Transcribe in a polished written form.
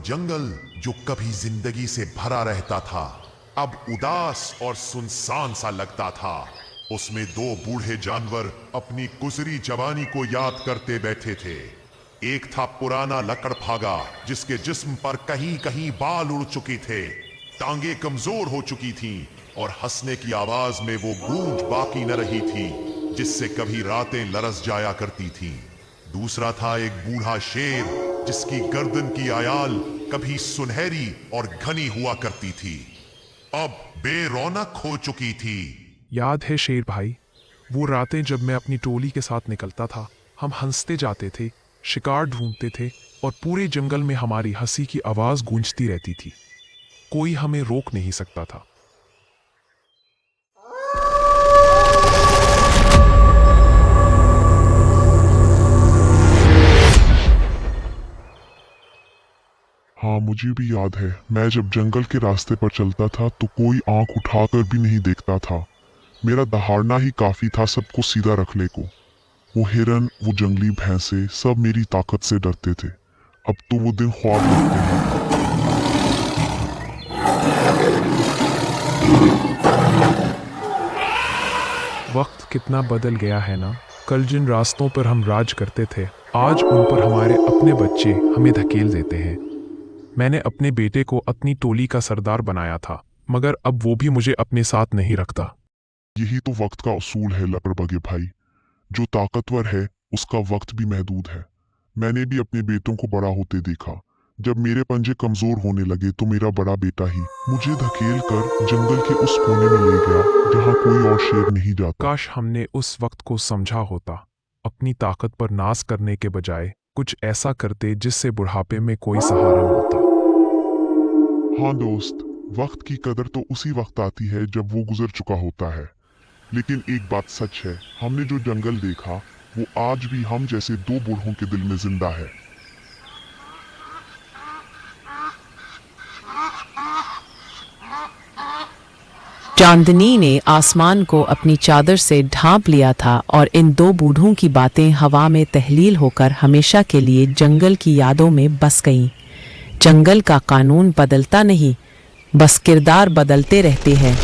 जंगल जो कभी जिंदगी से भरा रहता था अब उदास और सुनसान सा लगता था। उसमें दो बूढ़े जानवर अपनी गुजरी जवानी को याद करते बैठे थे। एक था पुराना लकड़फागा जिसके जिस्म पर कहीं कहीं बाल उड़ चुके थे, टांगे कमजोर हो चुकी थीं और हंसने की आवाज में वो गूंज बाकी न रही थी जिससे कभी रातें लरस जाया करती थीं। दूसरा था एक बूढ़ा शेर जिसकी गर्दन की आयाल कभी सुनहरी और घनी हुआ करती थी, अब बेरौनक हो चुकी थी। याद है शेर भाई, वो रातें जब मैं अपनी टोली के साथ निकलता था। हम हंसते जाते थे, शिकार ढूंढते थे और पूरे जंगल में हमारी हंसी की आवाज गूंजती रहती थी। कोई हमें रोक नहीं सकता था। हाँ, मुझे भी याद है, मैं जब जंगल के रास्ते पर चलता था तो कोई आंख उठाकर भी नहीं देखता था। मेरा दहाड़ना ही काफी था सबको सीधा रखने को। वो हिरन, वो जंगली भैंसे सब मेरी ताकत से डरते थे। अब तो वो दिन ख्वाब लगते हैं। वक्त कितना बदल गया है ना। कल जिन रास्तों पर हम राज करते थे, आज उन पर हमारे अपने बच्चे हमें धकेल देते हैं। मैंने अपने बेटे को अपनी टोली का सरदार बनाया था, मगर अब वो भी मुझे अपने साथ नहीं रखता। यही तो वक्त का उसूल है लकड़बगे भाई। जो ताकतवर है उसका वक्त भी महदूद है। मैंने भी अपने बेटों को बड़ा होते देखा। जब मेरे पंजे कमजोर होने लगे तो मेरा बड़ा बेटा ही मुझे धकेल कर जंगल के उस कोने में ले गया जहाँ कोई और शेर नहीं जाता। काश हमने उस वक्त को समझा होता। अपनी ताकत पर नाज करने के बजाय कुछ ऐसा करते जिससे बुढ़ापे में कोई सहारा मिलता। हाँ दोस्त, वक्त की कदर तो उसी वक्त आती है जब वो गुजर चुका होता है। लेकिन एक बात सच है, हमने जो जंगल देखा वो आज भी हम जैसे दो बूढ़ों के दिल में जिंदा है। चांदनी ने आसमान को अपनी चादर से ढांप लिया था और इन दो बूढ़ों की बातें हवा में तहलील होकर हमेशा के लिए जंगल की यादों में बस गईं। जंगल का कानून बदलता नहीं, बस किरदार बदलते रहते हैं।